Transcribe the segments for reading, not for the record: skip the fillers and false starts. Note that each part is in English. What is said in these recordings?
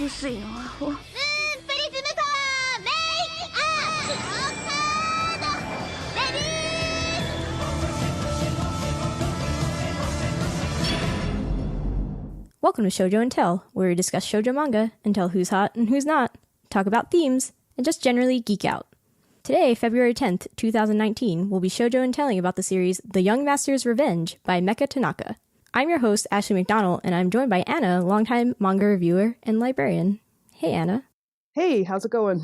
薄いのアホ。プリズムパワーメイクアップカードレディー。 Welcome to Shojo Tell, where we discuss shoujo manga and tell who's hot and who's not, talk about themes, and just generally geek out. Today, February 10th, 2019, we'll be shoujo and telling about the series The Young Master's Revenge by Meca Tanaka. I'm your host, Ashley McDonald, and I'm joined by Anna, longtime manga reviewer and librarian. Hey, Anna. Hey, how's it going?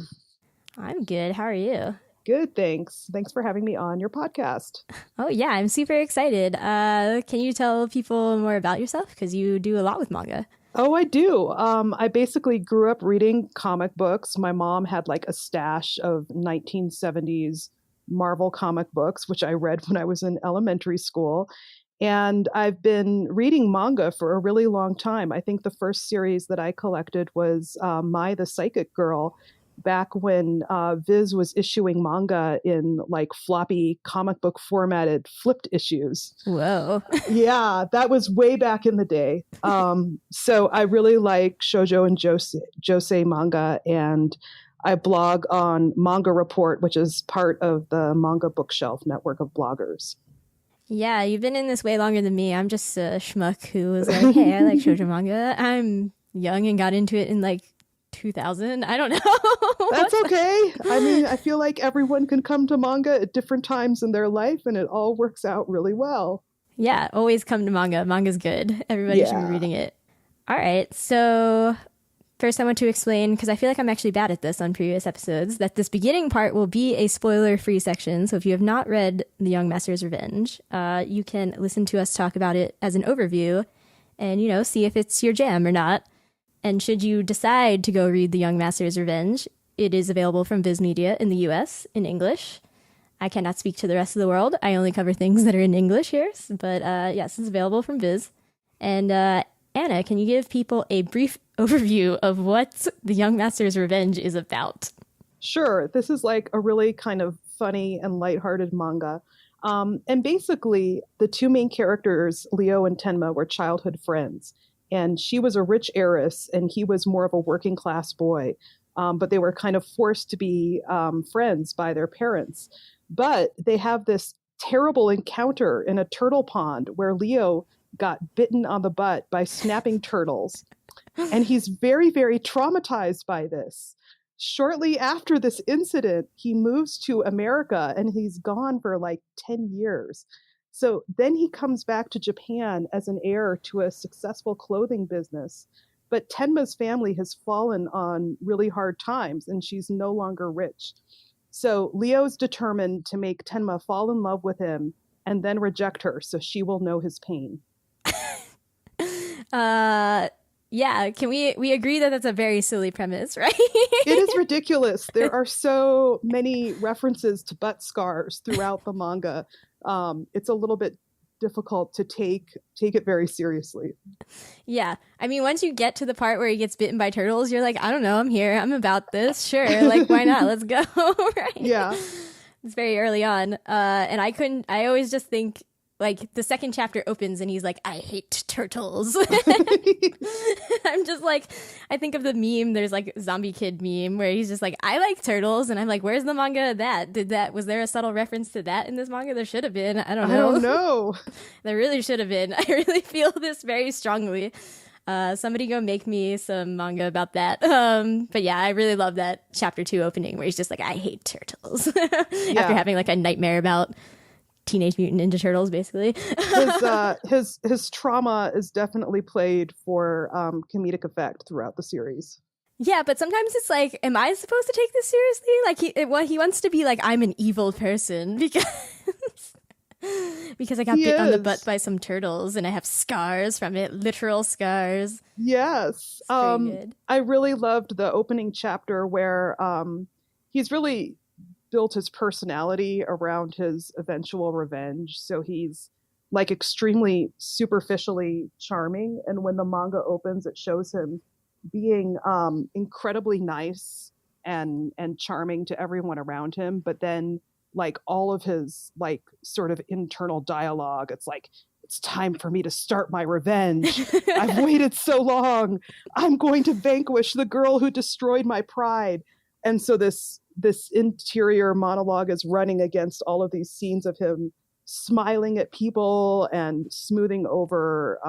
I'm good. How are you? Good, thanks. Thanks for having me on your podcast. Oh, yeah, I'm super excited. Can you tell people more about yourself? Because you do a lot with manga. Oh, I do. I basically grew up reading comic books. My mom had like a stash of 1970s Marvel comic books, which I read when I was in elementary school. And I've been reading manga for a really long time. I think the first series that I collected was Mai the Psychic Girl, back when Viz was issuing manga in like floppy comic book formatted flipped issues. Whoa. Yeah, that was way back in the day. So I really like shoujo and josei manga, and I blog on Manga Report, which is part of the Manga Bookshelf network of bloggers. Yeah, you've been in this way longer than me. I'm just a schmuck who was like, hey, I like shoujo manga. I'm young and got into it in like 2000. I don't know. That's okay. I mean, I feel like everyone can come to manga at different times in their life, and it all works out really well. Yeah, always come to manga. Manga's good. Everybody should be reading it. All right, so first I want to explain, because I feel like I'm actually bad at this on previous episodes, that this beginning part will be a spoiler-free section. So if you have not read The Young Master's Revenge, you can listen to us talk about it as an overview and, you know, see if it's your jam or not. And should you decide to go read The Young Master's Revenge, it is available from Viz Media in the US in English. I cannot speak to the rest of the world. I only cover things that are in English here. But yes, it's available from Viz. And Anna, can you give people a brief overview of what The Young Master's Revenge is about? Sure. This is like a really kind of funny and lighthearted manga. And basically, the two main characters, Leo and Tenma, were childhood friends. And she was a rich heiress, and he was more of a working class boy. But they were kind of forced to be friends by their parents. But they have this terrible encounter in a turtle pond where Leo got bitten on the butt by snapping turtles. And he's very, very traumatized by this. Shortly after this incident, he moves to America, and he's gone for like 10 years. So then he comes back to Japan as an heir to a successful clothing business. But Tenma's family has fallen on really hard times, and she's no longer rich. So Leo's determined to make Tenma fall in love with him and then reject her so she will know his pain. Yeah, can we agree that that's a very silly premise, right? It is ridiculous. There are so many references to butt scars throughout the manga. It's a little bit difficult to take it very seriously. Yeah. I mean, once you get to the part where he gets bitten by turtles, you're like, I don't know, I'm here. I'm about this. Sure. Like, why not? Let's go. Right? Yeah. It's very early on. And I always just think, like, the second chapter opens and he's like, I hate turtles. I'm just like, I think of the meme, there's like Zombie Kid meme where he's just like, I like turtles. And I'm like, where's the manga of that? Was there a subtle reference to that in this manga? There should have been. I don't know. There really should have been. I really feel this very strongly. Somebody go make me some manga about that. But yeah, I really love that chapter 2 opening where he's just like, I hate turtles. After having like a nightmare about Teenage Mutant Ninja Turtles, basically. his trauma is definitely played for comedic effect throughout the series. Yeah, but sometimes it's like, am I supposed to take this seriously? Like he wants to be like, I'm an evil person because I got bit on the butt by some turtles and I have scars from it, literal scars. Yes, I really loved the opening chapter where he's really built his personality around his eventual revenge. So he's like extremely superficially charming. And when the manga opens, it shows him being incredibly nice and charming to everyone around him. But then like all of his like sort of internal dialogue, it's it's time for me to start my revenge. I've waited so long. I'm going to vanquish the girl who destroyed my pride. And so this interior monologue is running against all of these scenes of him smiling at people and smoothing over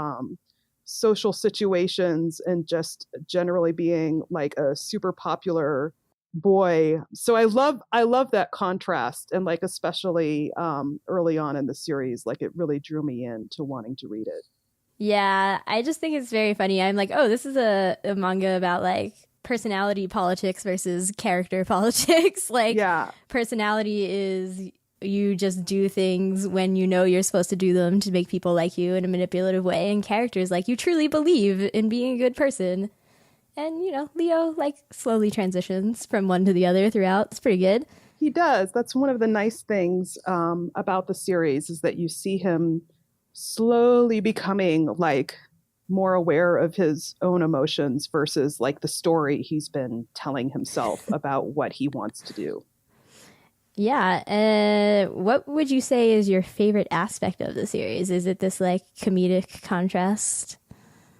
social situations and just generally being like a super popular boy. So I love that contrast, and like especially early on in the series, like it really drew me into wanting to read it. Yeah, I just think it's very funny. I'm like, oh, this is a manga about like personality politics versus character politics. Like, yeah. Personality is you just do things when you know you're supposed to do them to make people like you in a manipulative way, and characters like you truly believe in being a good person. And, you know, Leo like slowly transitions from one to the other throughout. It's pretty good. He does. That's one of the nice things about the series, is that you see him slowly becoming like more aware of his own emotions versus like the story he's been telling himself about what he wants to do. Yeah. What would you say is your favorite aspect of the series? Is it this like comedic contrast?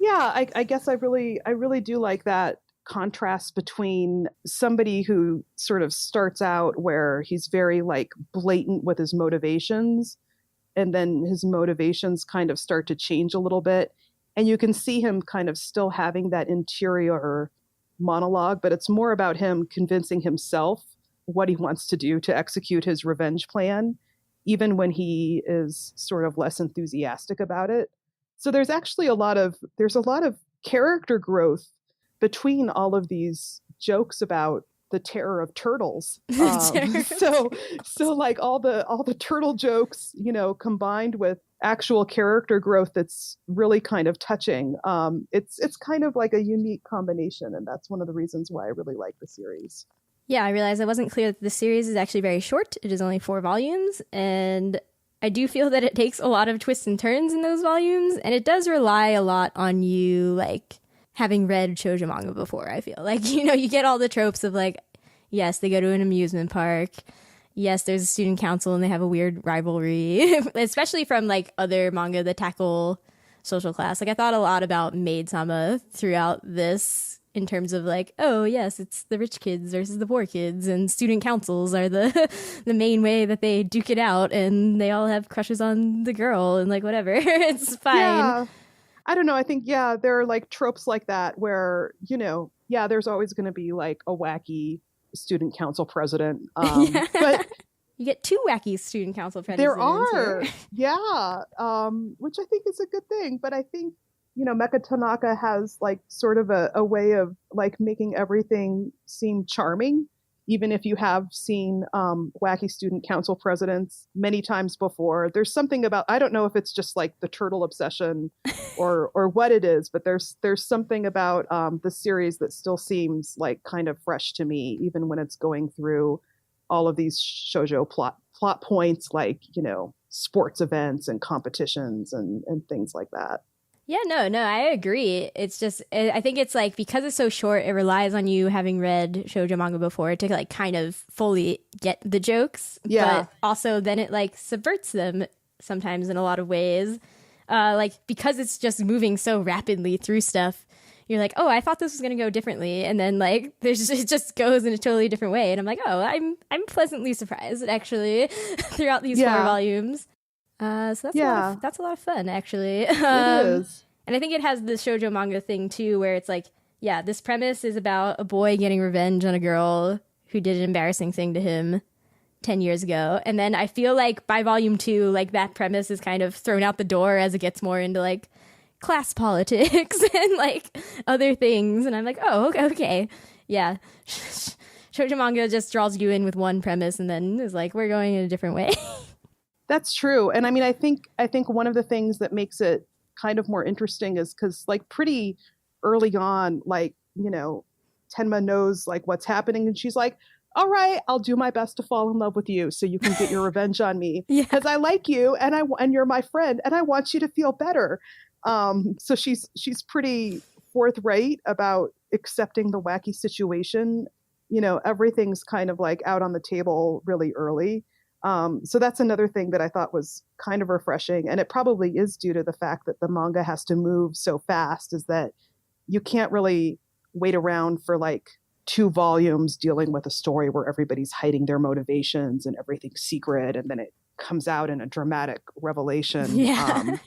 Yeah, I guess I really do like that contrast between somebody who sort of starts out where he's very like blatant with his motivations, and then his motivations kind of start to change a little bit. And you can see him kind of still having that interior monologue, but it's more about him convincing himself what he wants to do to execute his revenge plan, even when he is sort of less enthusiastic about it. So there's actually a lot of character growth between all of these jokes about the terror of turtles. So like all the turtle jokes, you know, combined with actual character growth that's really kind of touching. It's kind of like a unique combination, and that's one of the reasons why I really like the series. Yeah, I realized I wasn't clear that the series is actually very short. It is only 4 volumes, and I do feel that it takes a lot of twists and turns in those volumes, and it does rely a lot on you, like, having read shoujo manga before, I feel. Like, you know, you get all the tropes of, like, yes, they go to an amusement park. Yes, there's a student council and they have a weird rivalry, especially from, like, other manga that tackle social class. Like, I thought a lot about Maid-sama throughout this, in terms of like, oh yes, it's the rich kids versus the poor kids, and student councils are the main way that they duke it out, and they all have crushes on the girl and like whatever. It's fine. Yeah. I don't know. I think, yeah, there are like tropes like that where, you know, yeah, there's always going to be like a wacky student council president. Yeah. But you get 2 wacky student council presidents. There are. Yeah. Which I think is a good thing. But I think, you know, Meca Tanaka has like sort of a way of like making everything seem charming, even if you have seen wacky student council presidents many times before. There's something about, I don't know if it's just like the turtle obsession or what it is, but there's something about the series that still seems like kind of fresh to me, even when it's going through all of these shoujo plot points, like, you know, sports events and competitions and things like that. Yeah, no, I agree. It's just, I think it's like, because it's so short, it relies on you having read shoujo manga before to like kind of fully get the jokes. Yeah. But also then it like subverts them sometimes in a lot of ways. Like, because it's just moving so rapidly through stuff, you're like, oh, I thought this was going to go differently. And then like, it just goes in a totally different way. And I'm like, oh, I'm pleasantly surprised actually throughout these 4 volumes. So that's a lot of fun, actually. It is. And I think it has the shoujo manga thing, too, where it's like, yeah, this premise is about a boy getting revenge on a girl who did an embarrassing thing to him 10 years ago. And then I feel like by volume 2, like that premise is kind of thrown out the door as it gets more into like class politics and like other things. And I'm like, oh, okay. Yeah. Shoujo manga just draws you in with one premise and then is like, we're going in a different way. That's true. And I mean, I think one of the things that makes it kind of more interesting is because like pretty early on, like, you know, Tenma knows like what's happening, and she's like, all right, I'll do my best to fall in love with you so you can get your revenge on me because I like you and you're my friend and I want you to feel better. So she's pretty forthright about accepting the wacky situation. You know, everything's kind of like out on the table really early. So that's another thing that I thought was kind of refreshing. And it probably is due to the fact that the manga has to move so fast, is that you can't really wait around for like 2 volumes dealing with a story where everybody's hiding their motivations and everything's secret, and then it comes out in a dramatic revelation. Yeah.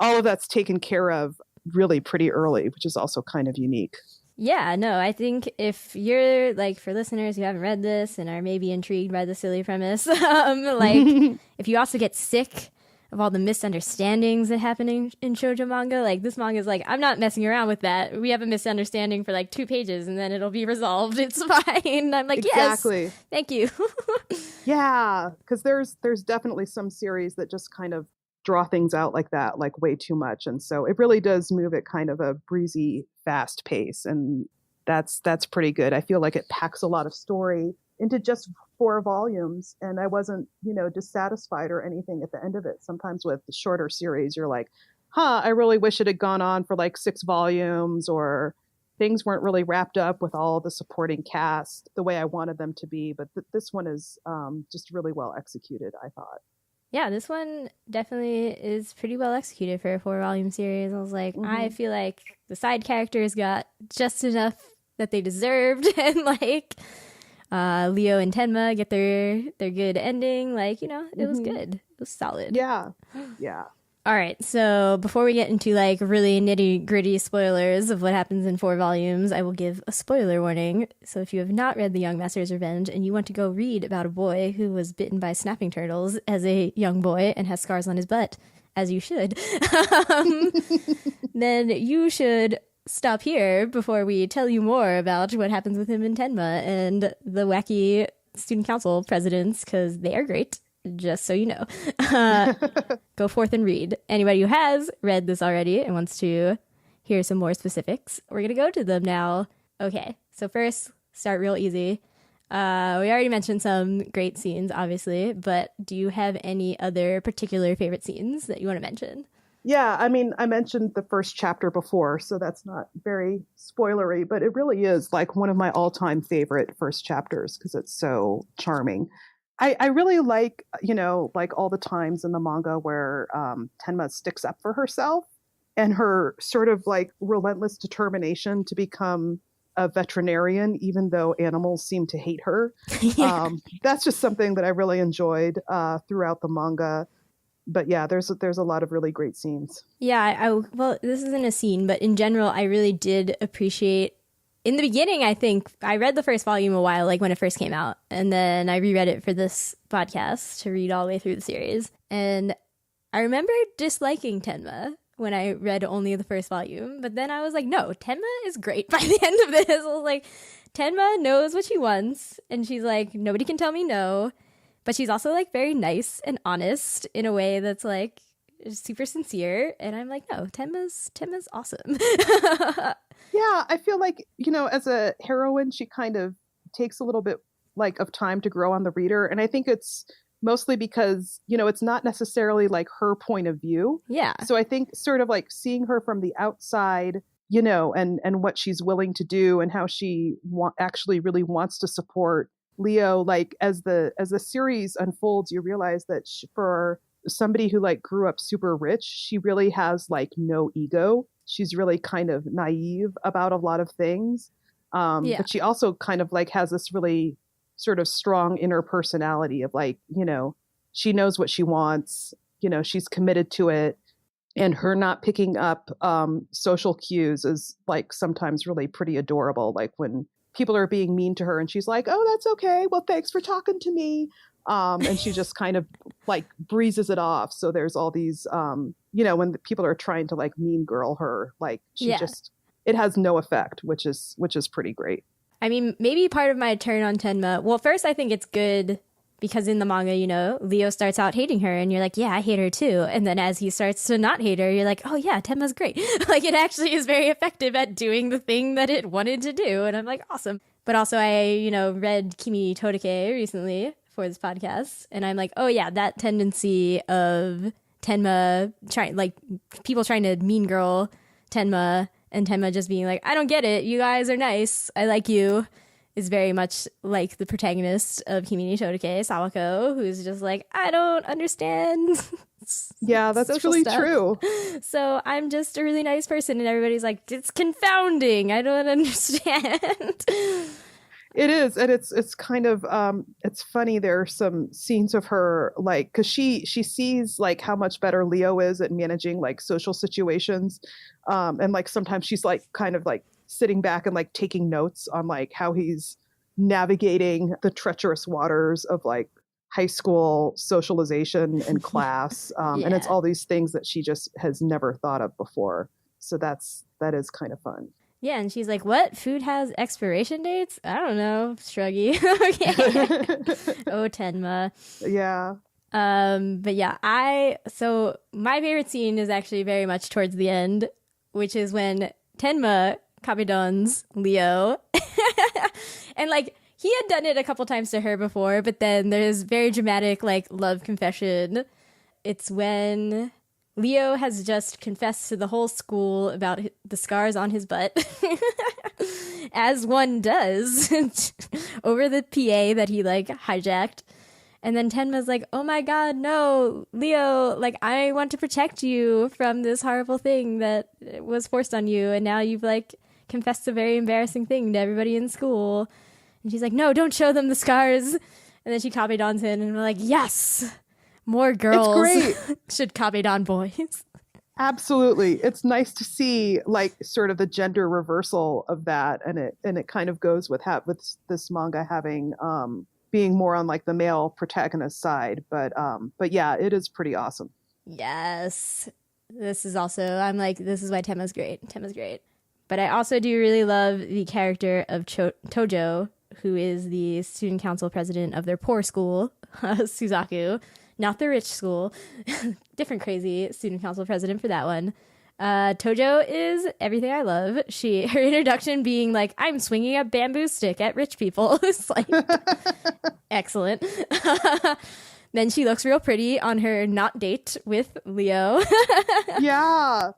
All of that's taken care of really pretty early, which is also kind of unique. Yeah, no, I think if you're like, for listeners who haven't read this and are maybe intrigued by the silly premise, like if you also get sick of all the misunderstandings that happen in shoujo manga, like this manga is like, I'm not messing around with that. We have a misunderstanding for like 2 pages and then it'll be resolved. It's fine. I'm like, exactly. Yes, thank you. Yeah, because there's definitely some series that just kind of draw things out like that, like way too much. And so it really does move at kind of a breezy, fast pace. And that's pretty good. I feel like it packs a lot of story into just 4 volumes. And I wasn't, dissatisfied or anything at the end of it. Sometimes with the shorter series, you're like, I really wish it had gone on for like 6 volumes, or things weren't really wrapped up with all the supporting cast the way I wanted them to be. But this one is just really well executed, I thought. Yeah, this one definitely is pretty well executed for a 4-volume series. I was like, I feel like the side characters got just enough that they deserved, and like Leo and Tenma get their good ending. Like, it was good. It was solid. Yeah. All right, so before we get into like really nitty gritty spoilers of what happens in 4 volumes, I will give a spoiler warning. So if you have not read The Young Master's Revenge and you want to go read about a boy who was bitten by snapping turtles as a young boy and has scars on his butt, as you should, then you should stop here before we tell you more about what happens with him in Tenma and the wacky student council presidents, because they are great. Just so you know. Go forth and read. Anybody who has read this already and wants to hear some more specifics, we're going to go to them now. Okay, so first, start real easy. We already mentioned some great scenes, obviously, but do you have any other particular favorite scenes that you want to mention? Yeah, I mean, I mentioned the first chapter before, so that's not very spoilery, but it really is like one of my all-time favorite first chapters because it's so charming. I really like, like all the times in the manga where Tenma sticks up for herself and her sort of like relentless determination to become a veterinarian, even though animals seem to hate her. Yeah. That's just something that I really enjoyed throughout the manga. But yeah, there's a lot of really great scenes. Yeah, well, this isn't a scene, but in general, I really did appreciate. In the beginning, I think I read the first volume a while, like when it first came out, and then I reread it for this podcast to read all the way through the series. And I remember disliking Tenma when I read only the first volume, but then I was like, no, Tenma is great by the end of this. I was like, Tenma knows what she wants, and she's like, nobody can tell me no, but she's also like very nice and honest in a way that's like super sincere. And I'm like, no, Tenma's awesome. Yeah, I feel like, as a heroine, she kind of takes a little bit like of time to grow on the reader. And I think it's mostly because, it's not necessarily like her point of view. Yeah. So I think sort of like seeing her from the outside, and what she's willing to do and how she actually really wants to support Leo. Like as the series unfolds, you realize that for somebody who like grew up super rich, she really has like no ego. She's really kind of naive about a lot of things. But she also kind of like has this really sort of strong inner personality of like, she knows what she wants, she's committed to it. And her not picking up social cues is like sometimes really pretty adorable. Like when people are being mean to her and she's like, oh, that's okay. Well, thanks for talking to me. And she just kind of like breezes it off. So there's all these, when the people are trying to like mean girl her, like it has no effect, which is pretty great. I mean, maybe part of my turn on Tenma. Well, first, I think it's good because in the manga, Leo starts out hating her and you're like, yeah, I hate her too. And then as he starts to not hate her, you're like, oh yeah, Tenma's great. Like it actually is very effective at doing the thing that it wanted to do. And I'm like, awesome. But also I, read Kimi Todeke recently for this podcast. And I'm like, oh yeah, that tendency of Tenma people trying to mean girl Tenma and Tenma just being like, I don't get it. You guys are nice. I like you. is very much like the protagonist of Kimi ni Todoke, Sawako, who's just like, I don't understand. Yeah, that's really true. So I'm just a really nice person, and everybody's like, it's confounding. I don't understand. It is, and it's kind of it's funny. There are some scenes of her, like, because she sees like how much better Leo is at managing like social situations, and like sometimes she's like kind of like sitting back and like taking notes on like how he's navigating the treacherous waters of like high school socialization and class, and it's all these things that she just has never thought of before. So that is kind of fun. Yeah, and she's like, what? Food has expiration dates? I don't know. Shruggy. Okay. Oh, Tenma. Yeah. But yeah, so my favorite scene is actually very much towards the end, which is when Tenma kabedon's Leo. And like, he had done it a couple times to her before, but then there's very dramatic like love confession. It's when Leo has just confessed to the whole school about the scars on his butt, as one does, over the PA that he like hijacked. And then Tenma's like, oh my god, no, Leo, like, I want to protect you from this horrible thing that was forced on you, and now you've like confessed a very embarrassing thing to everybody in school. And she's like, no, don't show them the scars. And then she kabedon's in, and we're like, yes, more girls should kabedon boys. Absolutely. It's nice to see like sort of the gender reversal of that, and it kind of goes with this manga having being more on like the male protagonist side, but yeah, it is pretty awesome. Yes. This is also, I'm like, this is why Tenma's great. Tenma's great. But I also do really love the character of Tojo, who is the student council president of their poor school, Suzaku, not the rich school. Different crazy student council president for that one. Tojo is everything I love. Her introduction being like, I'm swinging a bamboo stick at rich people. It's like, excellent. Then she looks real pretty on her not date with Leo. Yeah.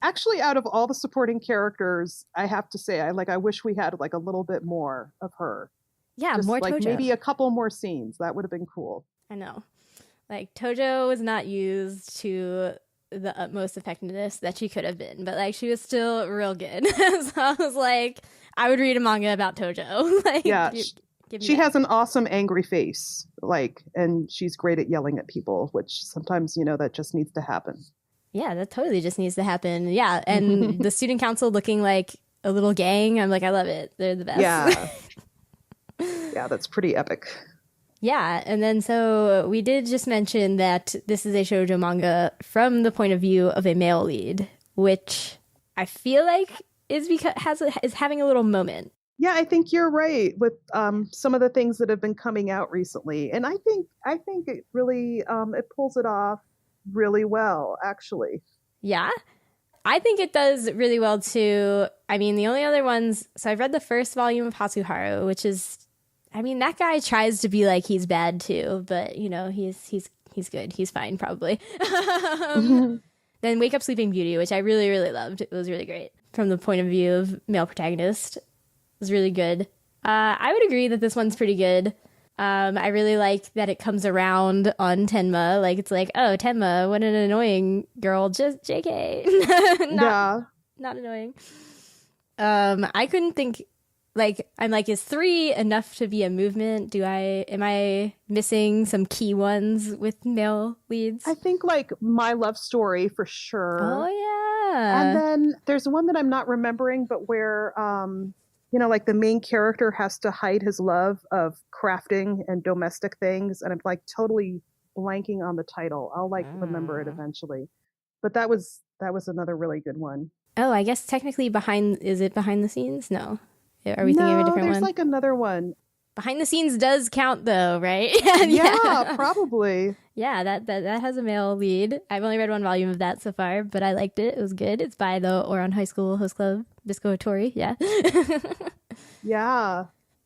Actually, out of all the supporting characters, I have to say, I wish we had like a little bit more of her. Yeah, just, more like, Tojo. Maybe a couple more scenes. That would have been cool. I know. Like, Tojo was not used to the utmost effectiveness that she could have been, but like, she was still real good. So I was like, I would read a manga about Tojo. Like, yeah, she has an awesome angry face, like, and she's great at yelling at people, which sometimes, that just needs to happen. Yeah, that totally just needs to happen. Yeah, and the student council looking like a little gang. I'm like, I love it. They're the best. Yeah. Yeah, that's pretty epic. Yeah, and then so we did just mention that this is a shoujo manga from the point of view of a male lead, which I feel like is having a little moment. Yeah, I think you're right with some of the things that have been coming out recently, and I think it really it pulls it off really well, actually. Yeah, I think it does really well too. I mean, the only other ones. So I've read the first volume of Hatsuharu, which is. I mean, that guy tries to be like he's bad too, but he's good. He's fine, probably. Then Wake Up Sleeping Beauty, which I really, really loved. It was really great from the point of view of male protagonist. It was really good. I would agree that this one's pretty good. I really like that it comes around on Tenma. Like, it's like, oh, Tenma, what an annoying girl. Just JK. Not annoying. I couldn't think. Like, I'm like, is 3 enough to be a movement? Am I missing some key ones with male leads? I think like My Love Story for sure. Oh yeah. And then there's one that I'm not remembering, but where like the main character has to hide his love of crafting and domestic things, and I'm like totally blanking on the title. I'll like remember it eventually. But that was another really good one. Oh, I guess technically is it behind the scenes? No. Are we thinking of a different one? No, there's like another one. Behind the scenes does count though, right? Yeah, probably. Yeah, that has a male lead. I've only read one volume of that so far, but I liked it. It was good. It's by the Ouran High School Host Club, Bisco Hattori. Yeah. Yeah.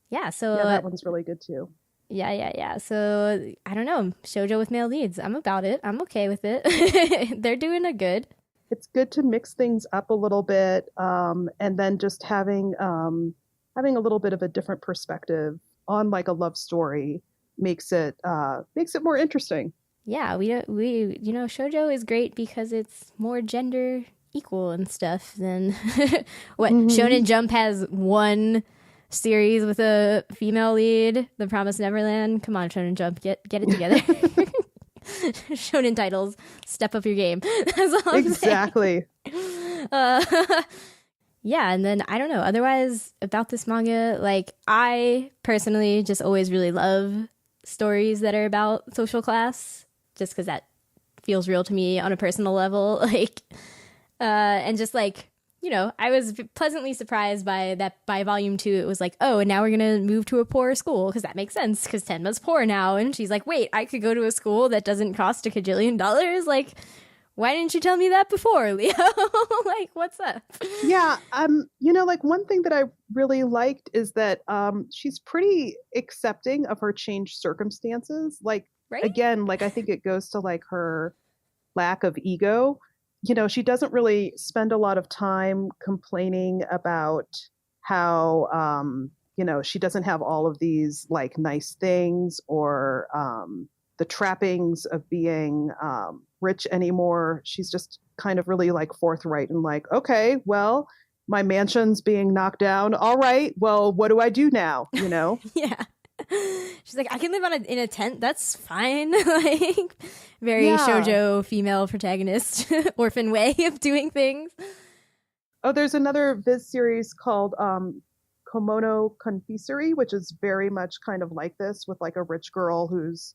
Yeah, so... Yeah, that one's really good too. Yeah. So, I don't know. Shoujo with male leads. I'm about it. I'm okay with it. They're doing a good. It's good to mix things up a little bit, and then just having having a little bit of a different perspective on like a love story makes it more interesting. Yeah, we shoujo is great because it's more gender equal and stuff than what Shonen Jump has one series with a female lead, The Promised Neverland. Come on, Shonen Jump, get it together. Shonen titles, step up your game. That's all I'm exactly. Yeah, and then I don't know. Otherwise, about this manga, like I personally just always really love stories that are about social class, just because that feels real to me on a personal level. Like, and just like, I was pleasantly surprised by that. By volume 2, it was like, oh, and now we're gonna move to a poorer school because that makes sense because Tenma's poor now, and she's like, wait, I could go to a school that doesn't cost $1 kajillion. Like, why didn't you tell me that before, Leo? Like, what's up? Yeah, like one thing that I really liked is that she's pretty accepting of her changed circumstances. Like, right? Again, like I think it goes to like her lack of ego. She doesn't really spend a lot of time complaining about how, she doesn't have all of these like nice things or the trappings of being rich anymore. She's just kind of really like forthright and like, okay, well, my mansion's being knocked down. All right, well, what do I do now? Yeah. She's like, I can live in a tent. That's fine. Like, very shoujo female protagonist, orphan way of doing things. Oh, there's another Viz series called Kimono Confessori, which is very much kind of like this, with like a rich girl who's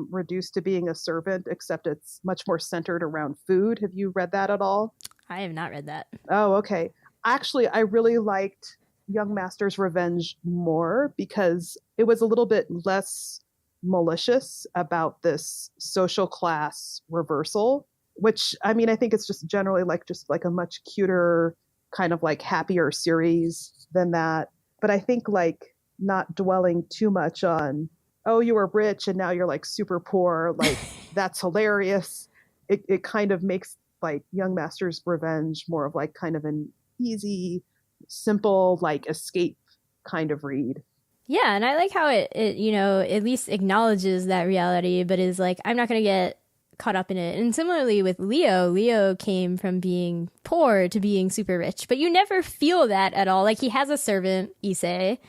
reduced to being a servant, except it's much more centered around food. Have you read that at all? I have not read that. Oh, okay. Actually, I really liked Young Master's Revenge more because it was a little bit less malicious about this social class reversal, which I mean, I think it's just generally just a much cuter, kind of like happier series than that. But I think like not dwelling too much on, oh, you were rich and now you're like super poor, like that's hilarious. It kind of makes like Young Master's Revenge more of like kind of an easy, simple, like escape kind of read. Yeah, and I like how it at least acknowledges that reality, but is like, I'm not going to get caught up in it. And similarly with Leo came from being poor to being super rich, but you never feel that at all. Like, he has a servant, Issei,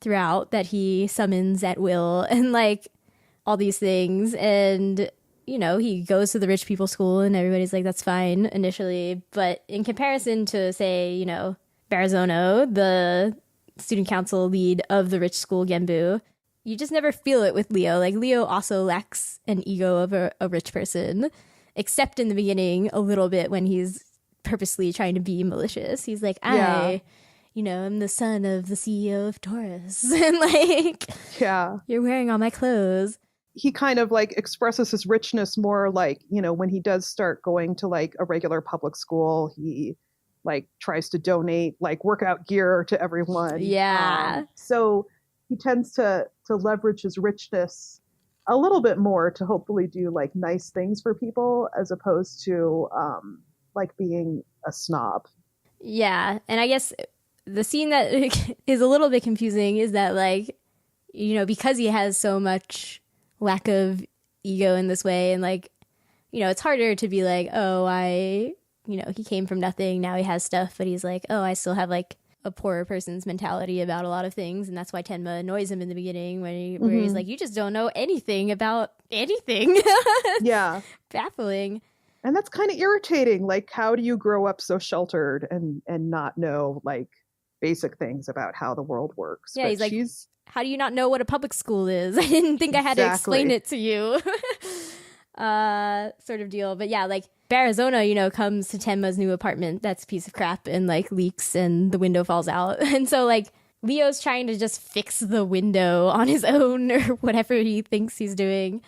throughout that he summons at will and like all these things. And, he goes to the rich people school and everybody's like, that's fine initially. But in comparison to, say, Barazono, the student council lead of the rich school Genbu, you just never feel it with Leo. Like, Leo also lacks an ego of a rich person, except in the beginning a little bit when he's purposely trying to be malicious. He's like, I'm the son of the CEO of Taurus. And like, you're wearing all my clothes. He kind of like expresses his richness more like, when he does start going to like a regular public school, he like tries to donate like workout gear to everyone. Yeah. So he tends to leverage his richness a little bit more to hopefully do like nice things for people as opposed to like being a snob. Yeah. And I guess the scene that is a little bit confusing is that like, because he has so much lack of ego in this way, and like, it's harder to be like, oh, he came from nothing, now he has stuff, but he's like, oh, I still have like a poorer person's mentality about a lot of things. And that's why Tenma annoys him in the beginning where he's like, you just don't know anything about anything. Yeah. Baffling. And that's kind of irritating. Like, how do you grow up so sheltered and not know like basic things about how the world works? Yeah, but he's like, how do you not know what a public school is? I didn't think I had to explain it to you. Sort of deal. But yeah, like Barazono, comes to Tenma's new apartment that's a piece of crap and like leaks and the window falls out. And so like Leo's trying to just fix the window on his own or whatever he thinks he's doing.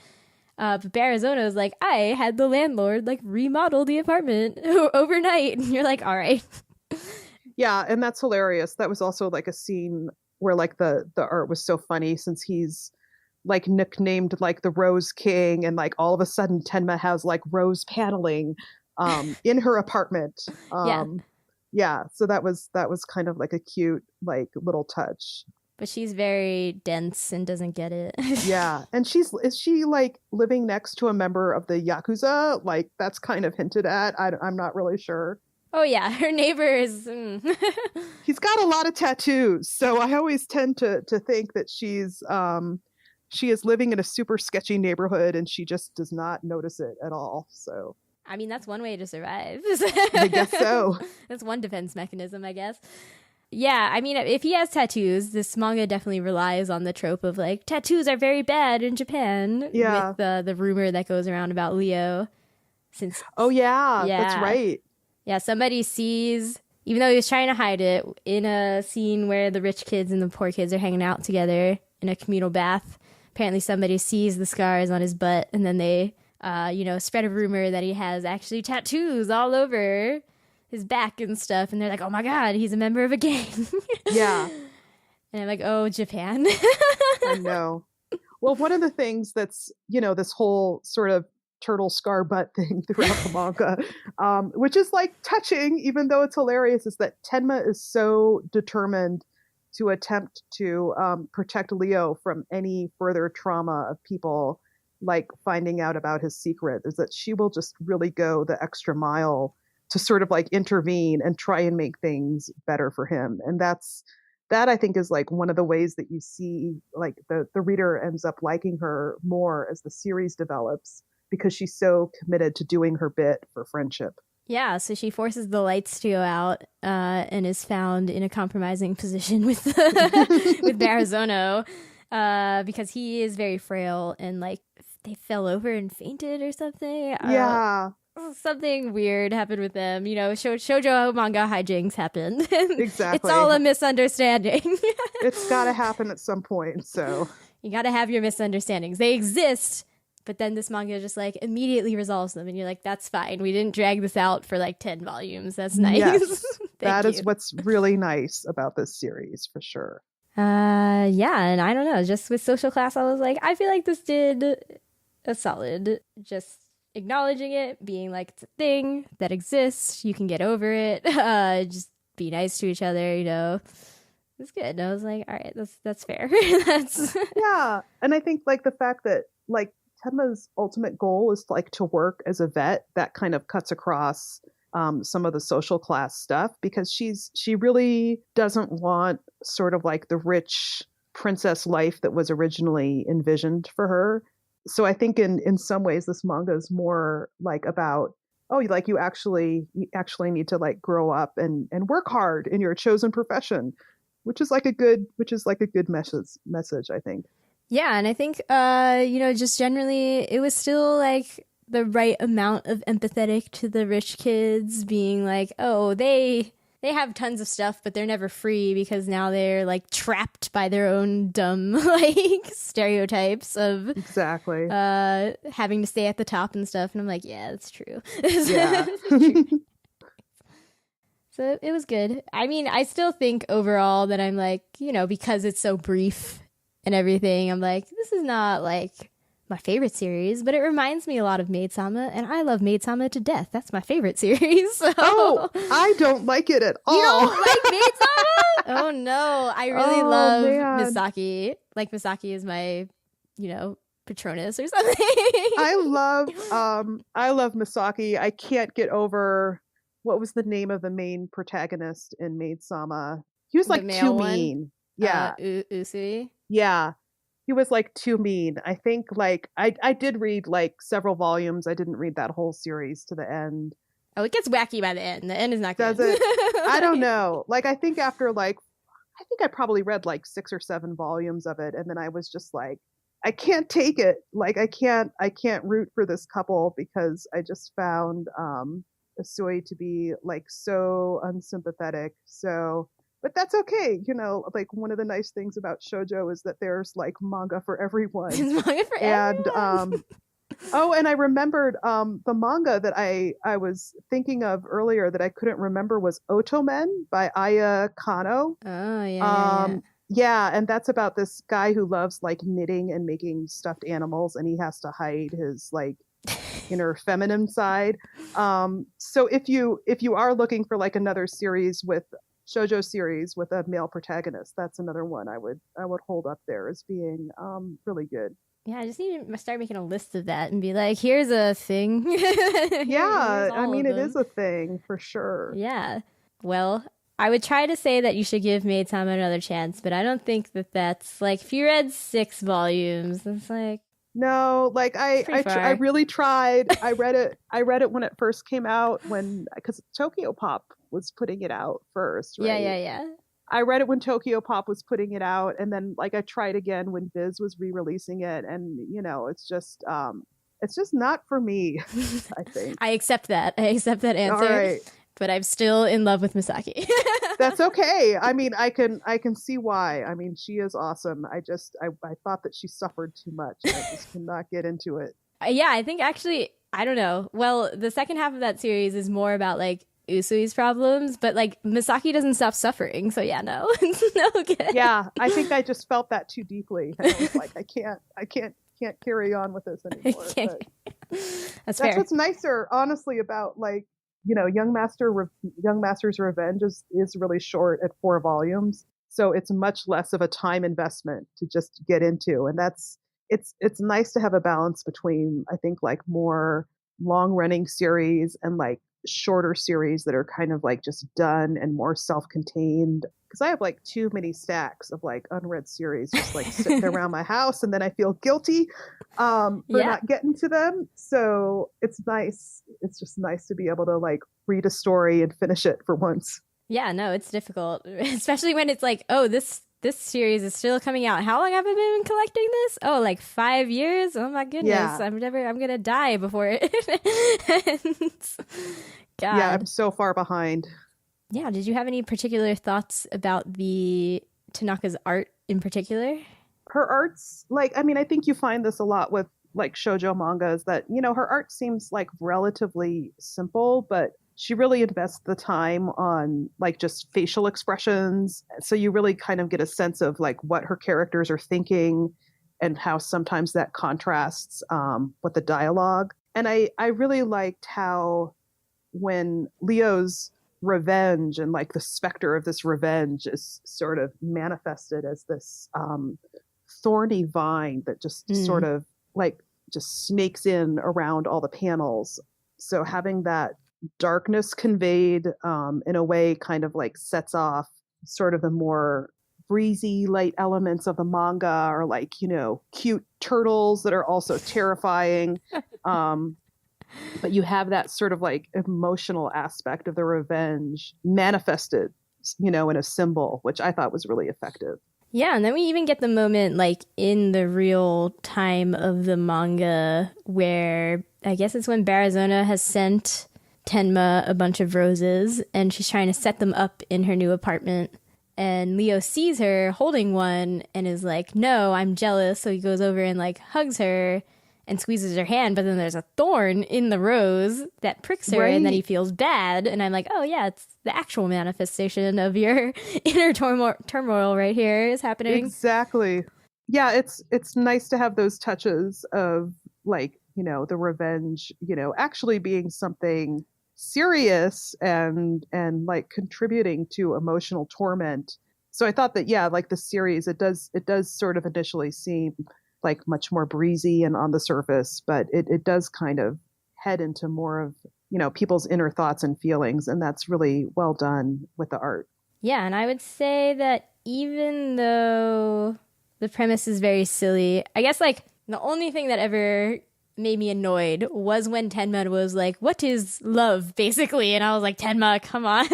But Barazono's like, I had the landlord like remodel the apartment overnight. And you're like, all right. Yeah, and that's hilarious. That was also like a scene where like the art was so funny since he's like nicknamed like the Rose King, and like all of a sudden Tenma has like rose paneling in her apartment. Yeah, so that was kind of like a cute like little touch. But she's very dense and doesn't get it. Yeah, and is she like living next to a member of the Yakuza? Like that's kind of hinted at. I'm not really sure. Oh yeah, her neighbor is. He's got a lot of tattoos, so I always tend to think that she is living in a super sketchy neighborhood, and she just does not notice it at all. So. I mean, that's one way to survive. I guess so. That's one defense mechanism, I guess. Yeah, I mean, if he has tattoos, this manga definitely relies on the trope of, like, tattoos are very bad in Japan. Yeah. With the rumor that goes around about Leo. Oh, yeah, that's right. Yeah, somebody sees, even though he was trying to hide it, in a scene where the rich kids and the poor kids are hanging out together in a communal bath, apparently somebody sees the scars on his butt, and then they... spread a rumor that he has actually tattoos all over his back and stuff. And they're like, oh my God, he's a member of a gang. Yeah. And I'm like, oh, Japan. I know. Well, one of the things that's, this whole sort of turtle scar butt thing throughout the manga, which is like touching, even though it's hilarious, is that Tenma is so determined to attempt to protect Leo from any further trauma of people like finding out about his secret, is that she will just really go the extra mile to sort of like intervene and try and make things better for him. And that I think is like one of the ways that you see like the reader ends up liking her more as the series develops, because she's so committed to doing her bit for friendship. Yeah, so she forces the lights to go out and is found in a compromising position with with Barazono because he is very frail and like they fell over and fainted or something. Yeah. Something weird happened with them. Shoujo manga hijinks happen. Exactly. It's all a misunderstanding. It's got to happen at some point, so. You got to have your misunderstandings. They exist, but then this manga just like immediately resolves them and you're like, that's fine. We didn't drag this out for like 10 volumes. That's nice. Yes. That is what's really nice about this series, for sure. Yeah, and I don't know, just with social class, I was like, I feel like this did a solid, just acknowledging it, being like, it's a thing that exists, you can get over it, just be nice to each other, it's good. And I was like, all right, that's fair. Yeah, and I think like the fact that like Tenma's ultimate goal is like to work as a vet, that kind of cuts across some of the social class stuff, because she really doesn't want sort of like the rich princess life that was originally envisioned for her. So I think in some ways this manga is more like about, like you actually need to like grow up and work hard in your chosen profession, which is like a good message, I think. Yeah, and I think just generally it was still like the right amount of empathetic to the rich kids, being like, oh, they have tons of stuff, but they're never free because now they're like trapped by their own dumb like stereotypes of exactly having to stay at the top and stuff. And I'm like, yeah, that's true. Yeah. So it was good. I mean, I still think overall that I'm like, because it's so brief and everything, I'm like, this is not like my favorite series, but it reminds me a lot of Maid-sama, and I love Maid-sama to death. That's my favorite series. So. Oh, I don't like it at all. You don't like Maid-sama? Oh no, I really love Misaki. Like Misaki is my, Patronus or something. I love Misaki. I can't get over, what was the name of the main protagonist in Maid-sama? He was like too mean. Yeah. Usui? Yeah. He was like too mean. I think like I did read like several volumes. I didn't read that whole series to the end. Oh, it gets wacky by the end. The end is not good. Does it? I don't know. Like I think after like, I think I probably read like 6 or 7 volumes of it, and then I was just like, I can't take it. Like I can't root for this couple, because I just found Usui to be like so unsympathetic. So. But that's okay. Like one of the nice things about shoujo is that there's like manga for everyone. Manga for everyone. And I remembered the manga that I was thinking of earlier that I couldn't remember was Otomen by Aya Kano. Oh, yeah. Yeah, and that's about this guy who loves like knitting and making stuffed animals, and he has to hide his like inner feminine side. So if you are looking for like another series with shoujo series with a male protagonist, that's another one I would hold up there as being really good. Yeah, I just need to start making a list of that and be like, here's a thing. Yeah, I mean, it is a thing for sure. Yeah. Well, I would try to say that you should give Maid-sama another chance, but I don't think that that's like, if you read 6 volumes, it's like, no, like I really tried. I read it when it first came out, because Tokyo Pop was putting it out first, right? Yeah. I read it when Tokyo Pop was putting it out, and then like I tried again when Viz was re-releasing it, and it's just not for me. I think I accept that answer. All right. But I'm still in love with Misaki. That's okay. I mean, I can see why. I mean, she is awesome. I thought that she suffered too much. I just cannot get into it. Yeah, I think actually, I don't know. Well, the second half of that series is more about like Usui's problems, but like Misaki doesn't stop suffering. So yeah, no, it's no good. Yeah, I think I just felt that too deeply. And I was like, I can't carry on with this anymore. That's fair. What's nicer, honestly, about like, Young Master's Revenge is really short at 4 volumes, so it's much less of a time investment to just get into, and it's nice to have a balance between, I think, like more long running series and like shorter series that are kind of like just done and more self-contained, because I have like too many stacks of like unread series just like sitting around my house, and then I feel guilty for not getting to them. So it's just nice to be able to like read a story and finish it for once. Yeah, no, it's difficult, especially when it's like, oh, this series is still coming out. How long have I been collecting this? Oh, like 5 years? Oh my goodness. Yeah. I'm gonna die before it ends. God. Yeah, I'm so far behind. Yeah, did you have any particular thoughts about the Tanaka's art in particular? Her art's like, I mean, I think you find this a lot with like shoujo mangas, that, her art seems like relatively simple, but she really invests the time on like just facial expressions. So you really kind of get a sense of like what her characters are thinking and how sometimes that contrasts with the dialogue. And I really liked how when Leo's revenge and like the specter of this revenge is sort of manifested as this thorny vine that just sort of like just snakes in around all the panels. So having that darkness conveyed in a way kind of like sets off sort of the more breezy light elements of the manga, or like, cute turtles that are also terrifying. But you have that sort of like emotional aspect of the revenge manifested, in a symbol, which I thought was really effective. Yeah, and then we even get the moment like in the real time of the manga where I guess it's when Barazona has sent Tenma a bunch of roses and she's trying to set them up in her new apartment. And Leo sees her holding one and is like, no, I'm jealous. So he goes over and like hugs her and squeezes her hand, but then there's a thorn in the rose that pricks her, and then he feels bad. And I'm like, oh yeah, it's the actual manifestation of your inner turmoil right here is happening. Exactly. Yeah, it's nice to have those touches of like, the revenge, actually being something serious and like contributing to emotional torment. So I thought that, yeah, like the series, it does sort of initially seem like much more breezy and on the surface, but it does kind of head into more of, people's inner thoughts and feelings. And that's really well done with the art. Yeah. And I would say that even though the premise is very silly, I guess like the only thing that ever made me annoyed was when Tenma was like, what is love, basically? And I was like, Tenma, come on.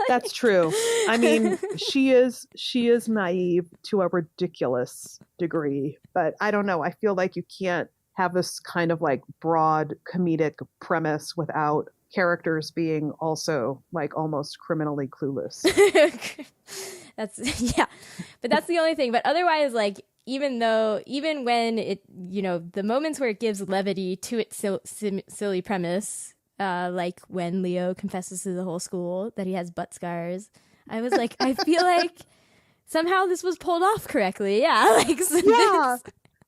That's true. I mean, she is naive to a ridiculous degree, but I don't know. I feel like you can't have this kind of like broad comedic premise without characters being also like almost criminally clueless. Yeah, but that's the only thing. But otherwise, like, even when it, the moments where it gives levity to its silly premise, like when Leo confesses to the whole school that he has butt scars, I was like, I feel like somehow this was pulled off correctly. Yeah, like, so yeah.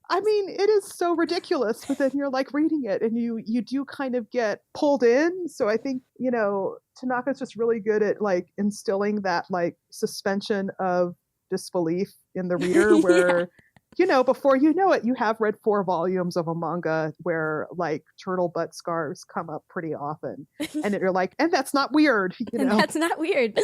I mean, it is so ridiculous, but then you're like reading it and you do kind of get pulled in. So I think, Tanaka's just really good at like instilling that like suspension of disbelief in the reader where, before you know it, you have read 4 volumes of a manga where like turtle butt scars come up pretty often. And you're like, and that's not weird. And that's not weird.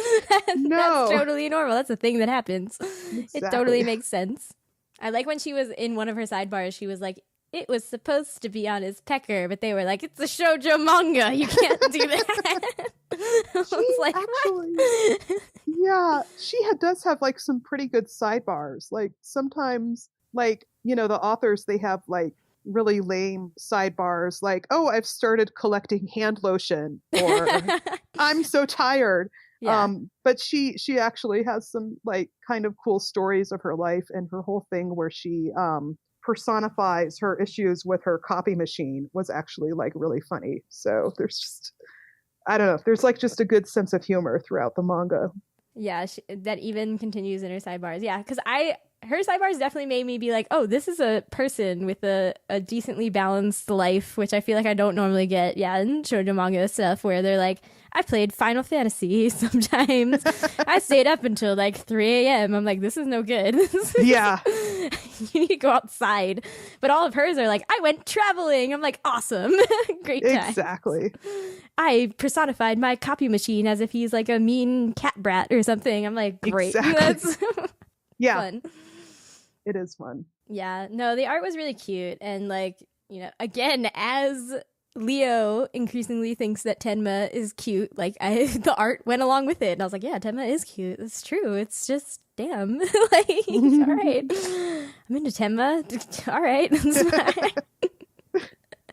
No. That's totally normal. That's a thing that happens. Exactly. It totally makes sense. I like when she was in one of her sidebars, she was like, it was supposed to be on his pecker, but they were like, it's a shoujo manga. You can't do that. I was like, actually, yeah, does have like some pretty good sidebars. Like sometimes, like, the authors, they have like really lame sidebars like, oh, I've started collecting hand lotion, or I'm so tired. Yeah. But she actually has some like kind of cool stories of her life, and her whole thing where she personifies her issues with her copy machine was actually like really funny. So there's just, I don't know, there's like just a good sense of humor throughout the manga. Yeah, that even continues in her sidebars. Yeah, because her sidebars definitely made me be like, oh, this is a person with a decently balanced life, which I feel like I don't normally get, in shoujo manga stuff, where they're like, I played Final Fantasy sometimes. I stayed up until like 3 a.m. I'm like, this is no good. Yeah. You need to go outside. But all of hers are like, I went traveling. I'm like, awesome. Great time. Exactly. I personified my copy machine as if he's like a mean cat brat or something. I'm like, great. Exactly. That's fun. It is fun. Yeah. No, the art was really cute. And like, again, as Leo increasingly thinks that Tenma is cute, like the art went along with it. And I was like, yeah, Tenma is cute. It's true. It's just, damn. Like, all right. I'm into Tenma. All right. That's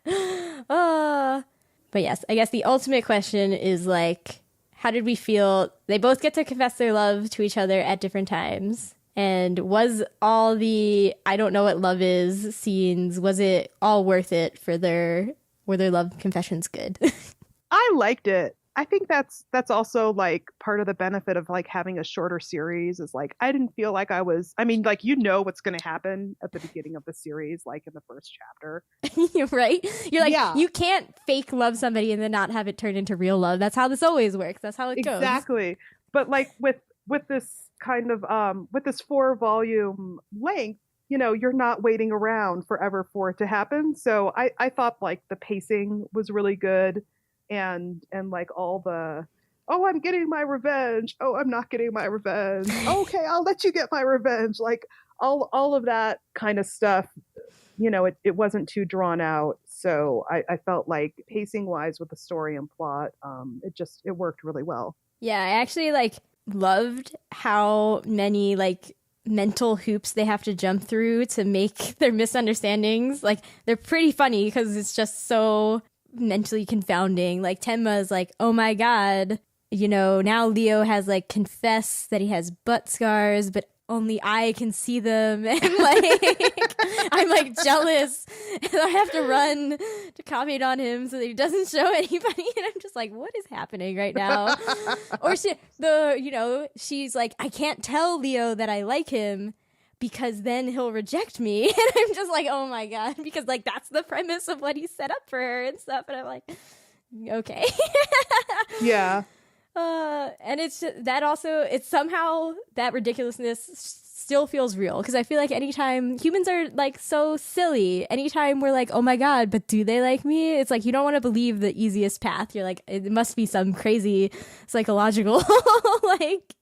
fine. But yes, I guess the ultimate question is like, how did we feel? They both get to confess their love to each other at different times. And was all the I don't know what love is scenes, was it all worth it were their love confessions good? I liked it. I think that's also like part of the benefit of like having a shorter series is like, I didn't feel like what's going to happen at the beginning of the series, like in the first chapter. Right? You're like, You can't fake love somebody and then not have it turn into real love. That's how this always works. That's how it goes. Exactly. But like with this kind of, with this 4-volume length, you're not waiting around forever for it to happen. So I thought like the pacing was really good. And like all the, oh, I'm getting my revenge. Oh, I'm not getting my revenge. Okay, I'll let you get my revenge. Like all of that kind of stuff, it wasn't too drawn out. So I felt like pacing wise with the story and plot, it worked really well. Yeah, I actually like loved how many like mental hoops they have to jump through to make their misunderstandings. Like they're pretty funny because it's just so mentally confounding. Like Tenma is like, oh my god, now Leo has like confessed that he has butt scars, but only I can see them, and like I'm like jealous, and I have to run to comment on him so that he doesn't show anybody, and I'm just like, what is happening right now? Or she's like, I can't tell Leo that I like him because then he'll reject me, and I'm just like, oh my god, because like that's the premise of what he set up for her and stuff, and I'm like, okay. Yeah. And it's just, that also, it's somehow that ridiculousness still feels real, because I feel like anytime humans are like so silly, anytime we're like, oh my god, but do they like me? It's like you don't want to believe the easiest path. You're like, it must be some crazy psychological like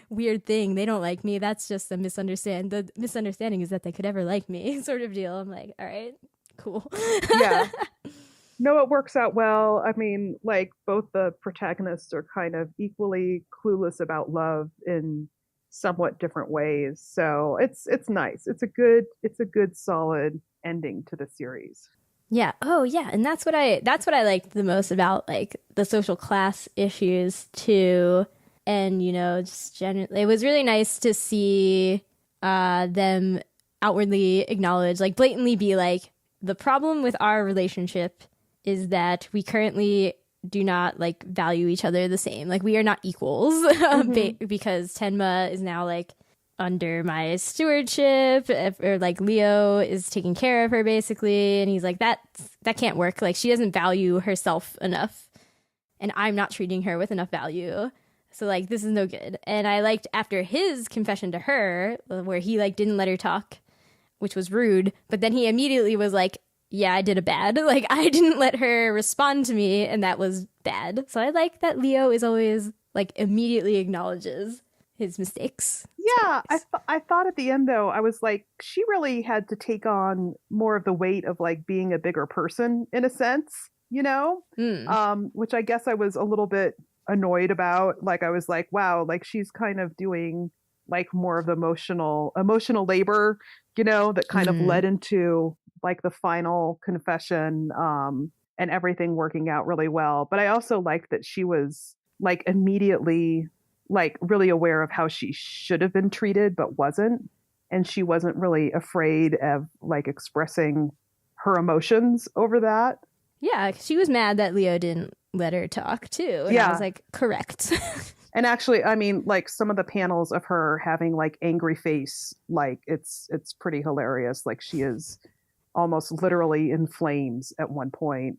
weird thing. They don't like me. That's just a misunderstanding. The misunderstanding is that they could ever like me, sort of deal. I'm like, all right, cool. Yeah. No, it works out well. I mean, like both the protagonists are kind of equally clueless about love in somewhat different ways. So it's nice. It's a good solid ending to the series. Yeah. Oh yeah. And that's what I liked the most about like the social class issues too. And just generally, it was really nice to see them outwardly acknowledge, like blatantly be like, the problem with our relationship is that we currently do not like value each other the same. Like we are not equals because Tenma is now like, under my stewardship, or like Leo is taking care of her basically, and he's like, that can't work. Like, she doesn't value herself enough, and I'm not treating her with enough value. So like, this is no good. And I liked after his confession to her, where he like didn't let her talk, which was rude, but then he immediately was like, yeah, I did a bad. Like, I didn't let her respond to me, and that was bad. So I like that Leo is always like immediately acknowledges his mistakes. Yeah, I thought at the end though, I was like, she really had to take on more of the weight of like being a bigger person in a sense, you know? Which I guess I was a little bit annoyed about. Like, I was like, wow, like she's kind of doing like more of the emotional labor, you know, that kind of led into like the final confession, and everything working out really well. But I also liked that she was like immediately like really aware of how she should have been treated but wasn't, and she wasn't really afraid of like expressing her emotions over that. Yeah, she was mad that Leo didn't let her talk too, and I was like, correct. And actually, I mean, like some of the panels of her having like angry face, like it's pretty hilarious. Like, she is almost literally in flames at one point.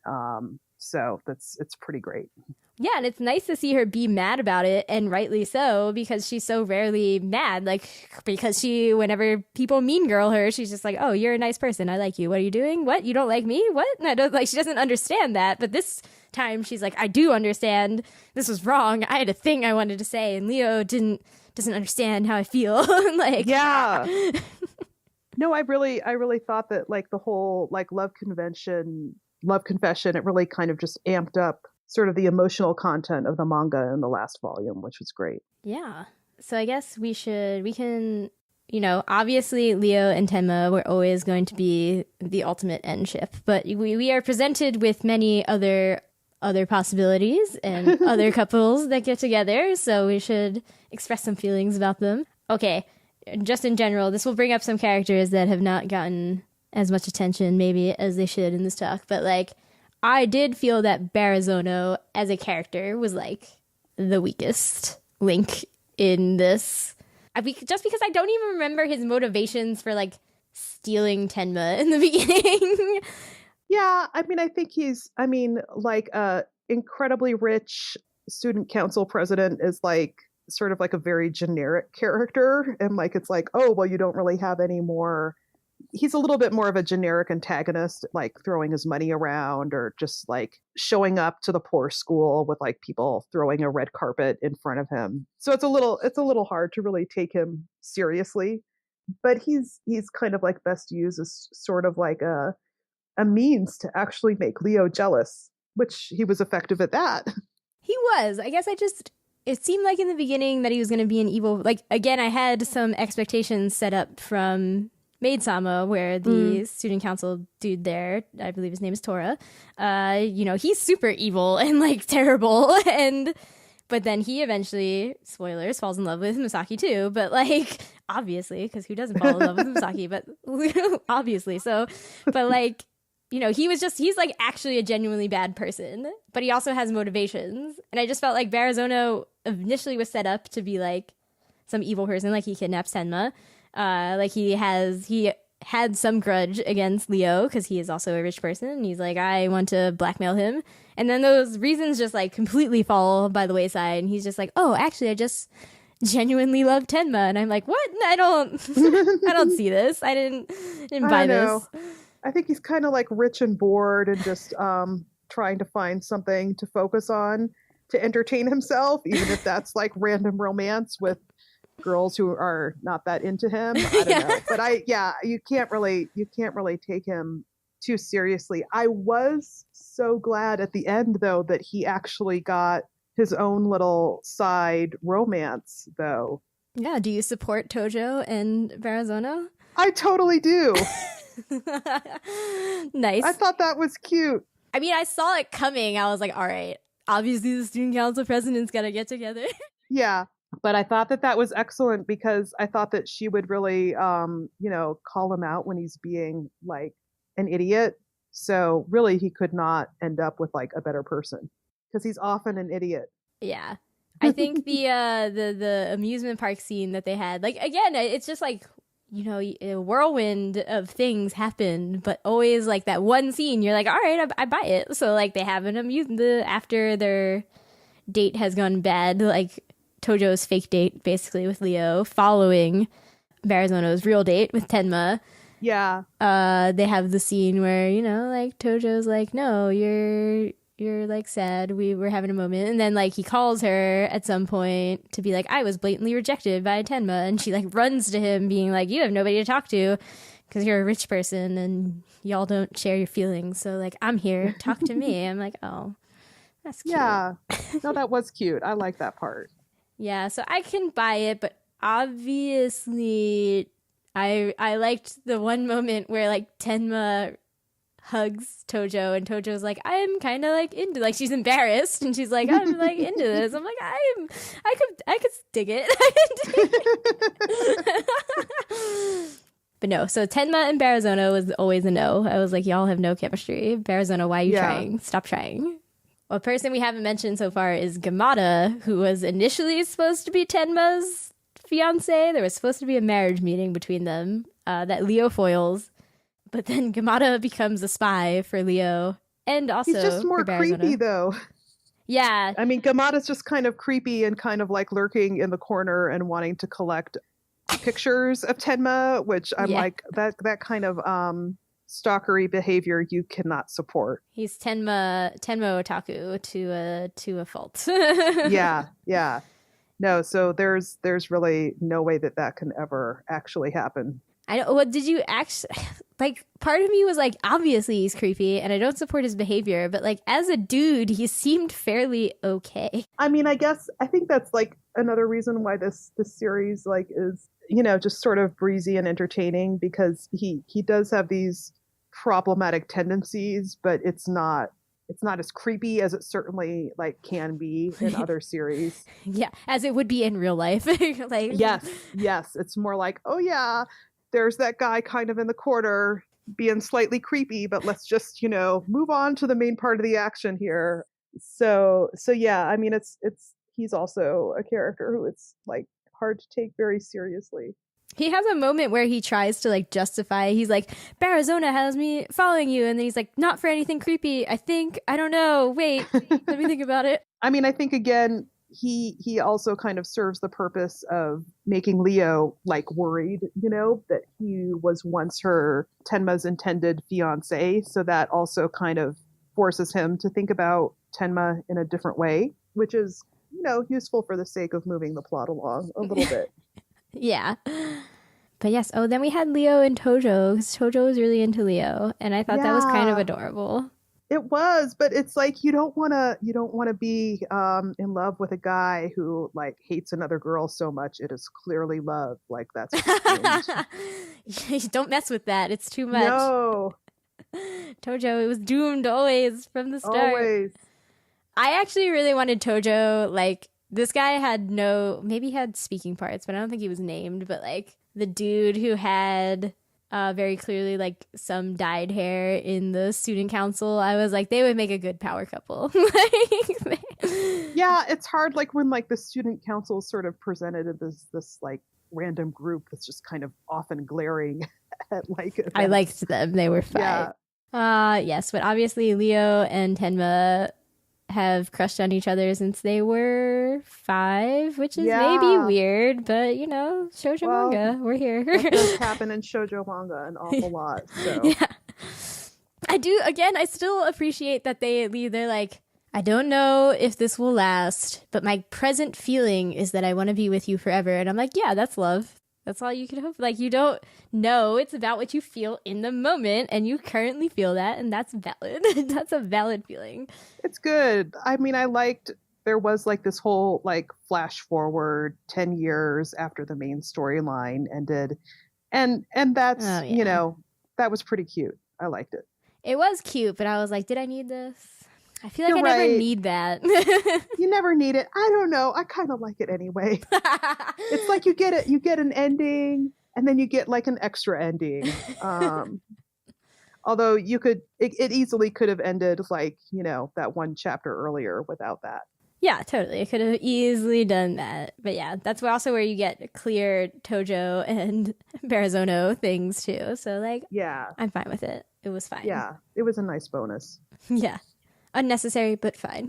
So it's pretty great. Yeah, and it's nice to see her be mad about it, and rightly so, because she's so rarely mad. Like, because whenever people mean girl her, she's just like, oh, you're a nice person, I like you. What are you doing? What? You don't like me? What? And I don't, like, she doesn't understand that. But this time she's like, I do understand. This was wrong. I had a thing I wanted to say, and Leo doesn't understand how I feel. Like, yeah. No, I really thought that like the whole like love confession, it really kind of just amped up sort of the emotional content of the manga in the last volume, which was great. Yeah. So I guess we can, you know, obviously Leo and Tenma were always going to be the ultimate end ship, but we are presented with many other possibilities and other couples that get together, so we should express some feelings about them. Okay, just in general, this will bring up some characters that have not gotten as much attention maybe as they should in this talk, but like, I did feel that Barazono as a character was like the weakest link in this. Just because I don't even remember his motivations for like stealing Tenma in the beginning. Yeah, I mean, I think like a incredibly rich student council president is like sort of like a very generic character. And like, it's like, oh, well, you don't really have any more. He's a little bit more of a generic antagonist, like throwing his money around or just like showing up to the poor school with like people throwing a red carpet in front of him. So it's a little hard to really take him seriously, but he's kind of like best used as sort of like a means to actually make Leo jealous, which he was effective at that. He was. I guess it seemed like in the beginning that he was going to be an evil, like, again, I had some expectations set up from Maid-sama, where the student council dude there, I believe his name is Tora, you know, he's super evil and like terrible, but then he eventually, spoilers, falls in love with Misaki too, but like, obviously, because who doesn't fall in love with Misaki, but obviously, so, but like, you know, he's like actually a genuinely bad person, but he also has motivations, and I just felt like Barazono initially was set up to be like some evil person, like he kidnaps Tenma. Like he had some grudge against Leo because he is also a rich person, and he's like, I want to blackmail him, and then those reasons just like completely fall by the wayside, and he's just like, oh, actually I just genuinely love Tenma, and I'm like, what? I don't see this. I didn't buy this. I think he's kind of like rich and bored and just trying to find something to focus on to entertain himself, even if that's like random romance with girls who are not that into him. I don't know. But you can't really take him too seriously. I was so glad at the end though that he actually got his own little side romance though. Yeah, do you support Tojo and Barazono? I totally do. Nice. I thought that was cute. I mean, I saw it coming. I was like, all right, obviously the student council president's got to get together. Yeah. But I thought that was excellent because I thought that she would really, you know, call him out when he's being like an idiot. So really he could not end up with like a better person because he's often an idiot. Yeah. I think the amusement park scene that they had, like, again, it's just like, you know, a whirlwind of things happen, but always like that one scene, you're like, all right, I buy it. So like they have an amusement after their date has gone bad, like Tojo's fake date basically with Leo, following Barazono's real date with Tenma. Yeah. They have the scene where, you know, like Tojo's like, no, you're like sad, we were having a moment, and then like he calls her at some point to be like, I was blatantly rejected by Tenma, and she like runs to him being like, you have nobody to talk to because you're a rich person and y'all don't share your feelings, so like I'm here, talk to me. I'm like, oh, that's cute. Yeah, no, that was cute. I like that part. Yeah, so I can buy it, but obviously I liked the one moment where like Tenma hugs Tojo, and Tojo's like, I'm kind of like into, like, she's embarrassed, and she's like, I'm like into this. I'm like, I could dig it. But no, so Tenma and Barazono was always a no. I was like, y'all have no chemistry. Barazono, why are you trying? Stop trying. Well, a person we haven't mentioned so far is Gamada, who was initially supposed to be Tenma's fiance. There was supposed to be a marriage meeting between them that Leo foils. But then Gamada becomes a spy for Leo, and also he's just more creepy, though. Yeah. I mean, Gamada's just kind of creepy and kind of like lurking in the corner and wanting to collect pictures of Tenma, which I'm like, that kind of stalkery behavior you cannot support. He's Tenma otaku to a fault. Yeah. No, so there's really no way that can ever actually happen. I don't. What did you actually like? Part of me was like, obviously he's creepy, and I don't support his behavior. But like, as a dude, he seemed fairly okay. I mean, I think that's like another reason why this series like is, you know, just sort of breezy and entertaining, because he does have these problematic tendencies, but it's not as creepy as it certainly like can be in other series. Yeah, as it would be in real life. Like, yes, it's more like, oh yeah, there's that guy kind of in the corner being slightly creepy, but let's just, you know, move on to the main part of the action here. So yeah, I mean, he's also a character who it's like hard to take very seriously. He has a moment where he tries to like justify. He's like, Barazona has me following you, and then he's like, not for anything creepy. I don't know. Wait, let me think about it. I mean, I think again, he also kind of serves the purpose of making Leo like worried, you know, that he was once Tenma's intended fiance. So that also kind of forces him to think about Tenma in a different way, which is, you know, useful for the sake of moving the plot along a little bit. Yeah. But yes, then we had Leo and Tojo, because Tojo was really into Leo, and I thought that was kind of adorable. It was, but it's like you don't want to be in love with a guy who like hates another girl so much it is clearly love. Like that's don't mess with that. It's too much. No. Tojo, it was doomed always from the start. Always. I actually really wanted Tojo, like, this guy maybe he had speaking parts, but I don't think he was named, but like the dude who had very clearly like some dyed hair in the student council, I was like, they would make a good power couple. Yeah, it's hard like when like the student council is sort of presented as this like random group that's just kind of often glaring at like events. I liked them. They were fine. Yeah. Yes, but obviously Leo and Tenma have crushed on each other since they were 5, which is maybe weird, but you know, shoujo manga, we're here. That does happen in shoujo manga an awful lot. So yeah. I still appreciate that they're like, I don't know if this will last, but my present feeling is that I want to be with you forever. And I'm like, yeah, that's love. That's all you can hope. Like, you don't know. It's about what you feel in the moment, and you currently feel that, and that's valid. That's a valid feeling. It's good. I mean, there was like this whole like flash forward 10 years after the main storyline ended. And that's, you know, that was pretty cute. I liked it. It was cute, but I was like, did I need this? I feel like I never need that. You never need it. I don't know. I kind of like it anyway. It's like you get an ending, and then you get like an extra ending. Although it easily could have ended like, you know, that one chapter earlier without that. Yeah, totally. I could have easily done that. But yeah, that's also where you get clear Tojo and Barazono things too. So like, yeah, I'm fine with it. It was fine. Yeah, it was a nice bonus. Yeah. Unnecessary, but fine.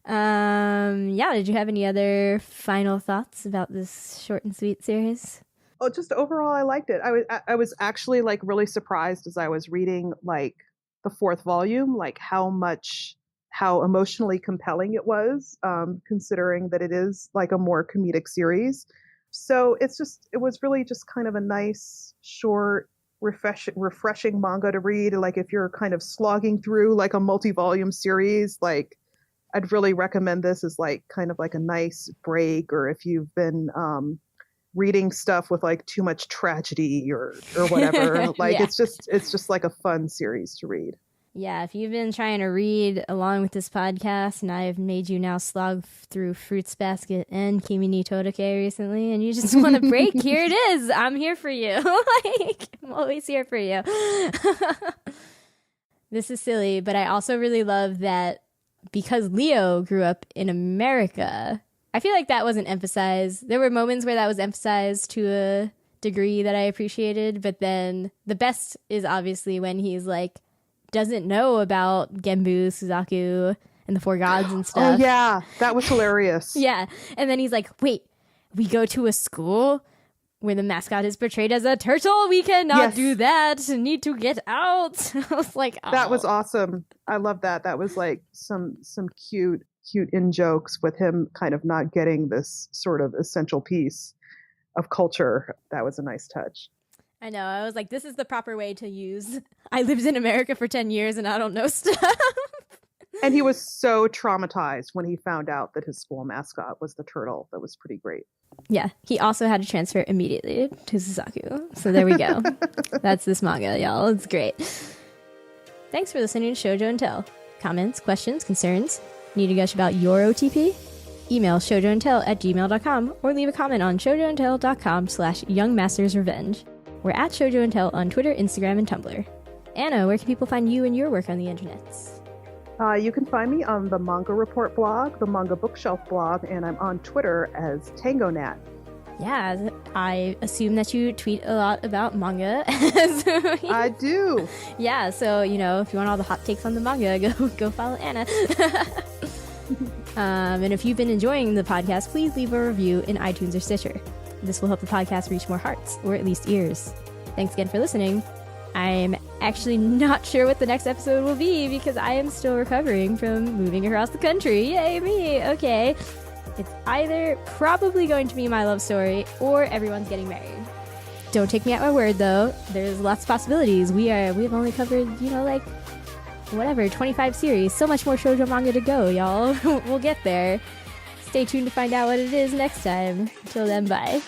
Yeah, did you have any other final thoughts about this short and sweet series? Oh, just overall, I liked it. I was actually like really surprised as I was reading like the fourth volume, like how emotionally compelling it was, considering that it is like a more comedic series. So it was really just kind of a nice, short, refreshing manga to read. Like if you're kind of slogging through like a multi-volume series, like I'd really recommend this as like kind of like a nice break, or if you've been reading stuff with like too much tragedy or whatever. Like it's just like a fun series to read. Yeah, if you've been trying to read along with this podcast and I've made you now slog through Fruits Basket and Kimi ni Todoke recently and you just want a break, here it is. I'm here for you. Like, I'm always here for you. This is silly, but I also really love that because Leo grew up in America, I feel like that wasn't emphasized. There were moments where that was emphasized to a degree that I appreciated, but then the best is obviously when he's like, doesn't know about Genbu, Suzaku, and the Four Gods and stuff. Oh, yeah. That was hilarious. Yeah. And then he's like, wait, we go to a school where the mascot is portrayed as a turtle? We cannot do that. Need to get out. I was like, oh. That was awesome. I love that. That was like some cute in jokes with him kind of not getting this sort of essential piece of culture. That was a nice touch. I know. I was like, this is the proper way to use. I lived in America for 10 years and I don't know stuff. And he was so traumatized when he found out that his school mascot was the turtle. That was pretty great. Yeah. He also had to transfer immediately to Suzaku. So there we go. That's this manga, y'all. It's great. Thanks for listening to Shojo Tell. Comments, questions, concerns? Need a gush about your OTP? Email shoujoandtell@gmail.com or leave a comment on shoujoandtell.com/youngmastersrevenge. We're at Shojo Tell on Twitter, Instagram, and Tumblr. Anna, where can people find you and your work on the internets? You can find me on the Manga Report blog, the Manga Bookshelf blog, and I'm on Twitter as TangoNat. Yeah, I assume that you tweet a lot about manga. I do. Yeah, so, if you want all the hot takes on the manga, go follow Anna. And if you've been enjoying the podcast, please leave a review in iTunes or Stitcher. This will help the podcast reach more hearts, or at least ears. Thanks again for listening. I'm actually not sure what the next episode will be because I am still recovering from moving across the country. Yay me! Okay. It's either probably going to be my love story or everyone's getting married. Don't take me at my word, though. There's lots of possibilities. We've only covered, 25 series. So much more shoujo manga to go, y'all. We'll get there. Stay tuned to find out what it is next time. Until then, bye.